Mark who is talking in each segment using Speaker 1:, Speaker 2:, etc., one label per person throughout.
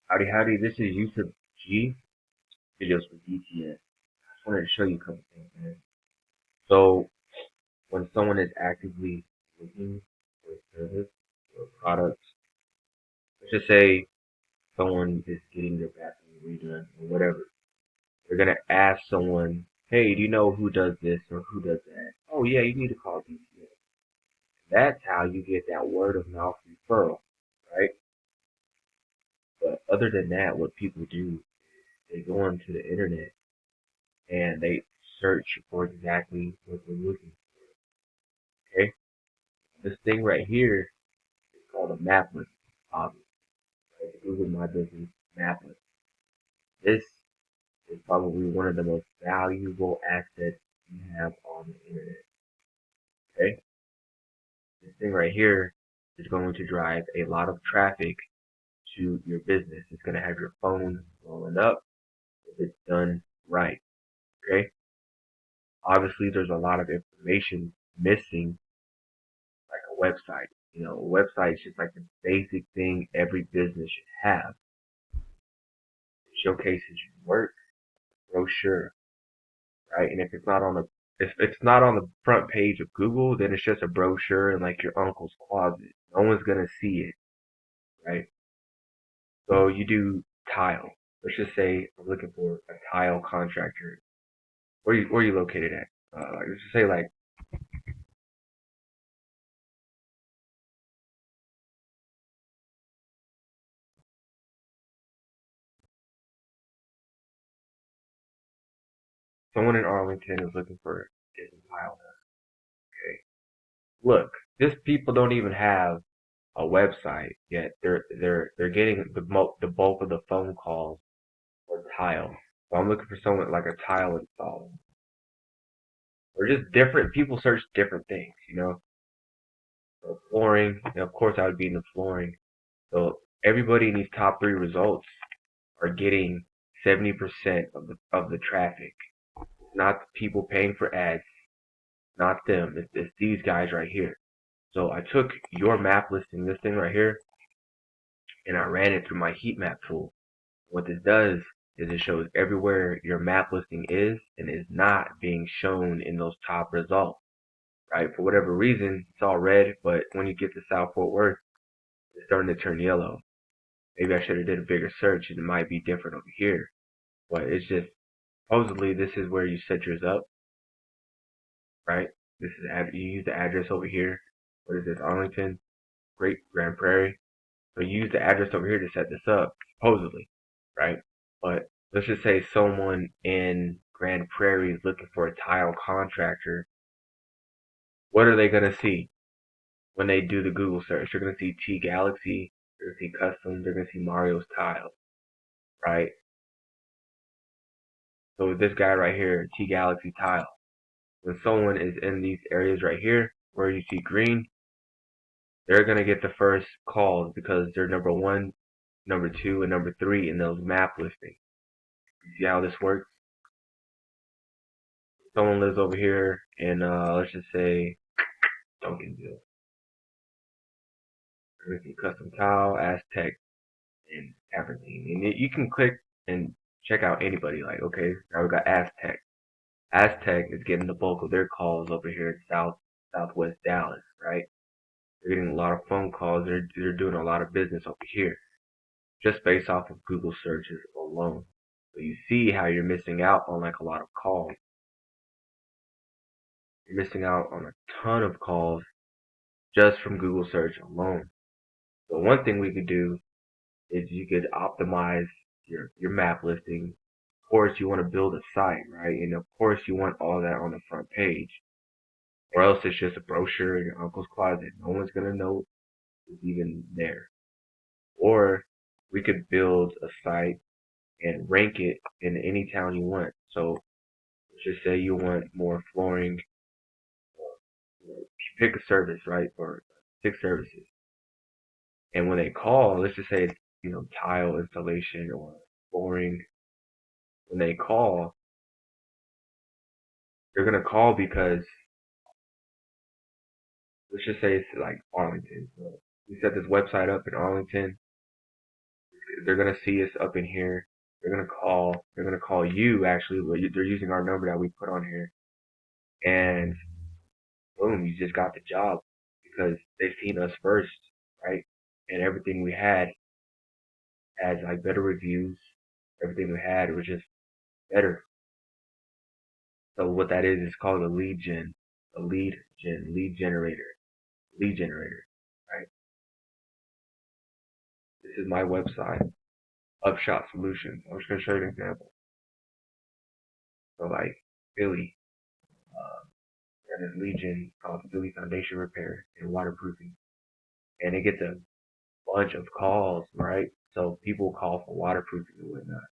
Speaker 1: Howdy, this is Yusuf G, videos with DTS. I just wanted to show you a couple things, man. So, when someone is actively looking for a service or a product, let's just say someone is getting their bathroom redone or whatever, they're going to ask someone, hey, do you know who does this or who does that? Oh, yeah, you need to call DTS. That's how you get that word of mouth referral, right? But other than that, what people do, they go onto the internet and they search for exactly what they're looking for. Okay, this thing right here is called a map list, obviously. Right? Google My Business map list. This is probably one of the most valuable assets you have on the internet. Okay, this thing right here is going to drive a lot of traffic to your business. It's going to have your phone blowing up if it's done right. Okay, obviously there's a lot of information missing like a website. You know, a website is just like the basic thing every business should have. It showcases your work, brochure, right? And if it's not on the front page of Google, then it's just a brochure in like your uncle's closet. No one's gonna see it, right? So you do tile. Let's just say I'm looking for a tile contractor. Where you located at? Let's just say like someone in Arlington is looking for a tile. Okay. Look, these people don't even have a website yet. They're getting the bulk of the phone calls for tile. So I'm looking for someone like a tile installer. Or just different people search different things, you know. So flooring, and of course I would be in the flooring. So everybody in these top three results are getting 70% of the traffic. Not the people paying for ads, not them. It's these guys right here. So I took your map listing, this thing right here, and I ran it through my heat map tool. What this does is it shows everywhere your map listing is and is not being shown in those top results, right? For whatever reason, it's all red, but when you get to South Fort Worth, it's starting to turn yellow. Maybe I should have did a bigger search and it might be different over here. But it's just, supposedly this is where you set yours up, right? This is, you use the address over here. What is this, Arlington? Great Grand Prairie. So you use the address over here to set this up, supposedly, right? But let's just say someone in Grand Prairie is looking for a tile contractor. What are they going to see when they do the Google search? They're going to see T Galaxy, they're going to see Custom, they're going to see Mario's Tiles, right? So this guy right here, T Galaxy Tile, when someone is in these areas right here where you see green, they're going to get the first calls because they're number one, number two, and number three in those map listings. You see how this works? Someone lives over here in, let's just say, Duncanville. There's a custom tile, Aztec, and Aberdeen. And you can click and check out anybody. Like, okay, now we got Aztec. Aztec is getting the bulk of their calls over here in Southwest Dallas, right? They're getting a lot of phone calls. They're doing a lot of business over here, just based off of Google searches alone. So you see how you're missing out on like a lot of calls. You're missing out on a ton of calls just from Google search alone. So one thing we could do is you could optimize your map listing. Of course, you want to build a site, right? And of course, you want all that on the front page, or else it's just a brochure in your uncle's closet. No one's gonna know it's even there. Or we could build a site and rank it in any town you want. So let's just say you want more flooring. Pick a service, right? Or 6 services. And when they call, let's just say it's, tile installation or flooring. When they call, they're gonna call because let's just say it's like Arlington. So we set this website up in Arlington. they're gonna see us up in here. They're gonna call you actually, but they're using our number that we put on here, and boom, you just got the job because they've seen us first, right? And everything we had like better reviews. Everything we had was just better. So what that is called a lead generator, right? This is my website, Upshot Solutions. I'm just gonna show you an example. So like Philly, and this lead gen called Philly Foundation Repair and Waterproofing, and it gets a bunch of calls, right? So people call for waterproofing and whatnot.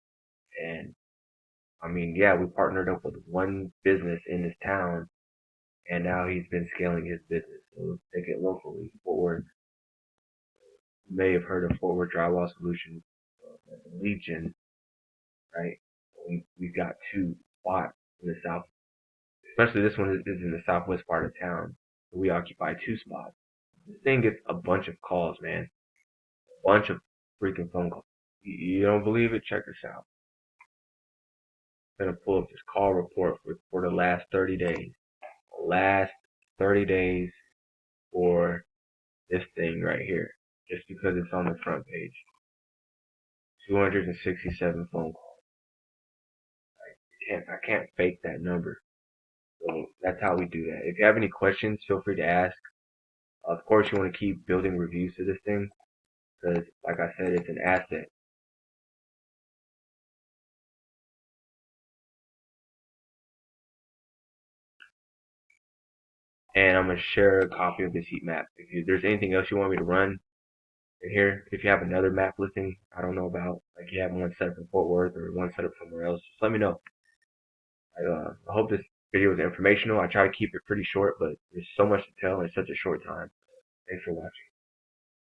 Speaker 1: And I mean, yeah, we partnered up with one business in this town, and now he's been scaling his business. So let's take it locally. Fort Worth, you may have heard of Fort Worth Drywall Solutions, Legion, right? We've got two spots in the south, especially this one is in the southwest part of town. We occupy two spots. This thing gets a bunch of calls, man. A bunch of freaking phone calls. You don't believe it? Check this out. I'm gonna pull up this call report for the last 30 days. Last 30 days for this thing right here, just because it's on the front page. 267 phone calls. I can't fake that number. So that's how we do that. If you have any questions, feel free to ask. Of course, you want to keep building reviews to this thing because, like I said, it's an asset. And I'm gonna share a copy of this heat map. If there's anything else you want me to run in here, if you have another map listing I don't know about, like you have one set up in Fort Worth or one set up somewhere else, just let me know. I hope this video was informational. I try to keep it pretty short, but there's so much to tell in such a short time. Thanks for watching.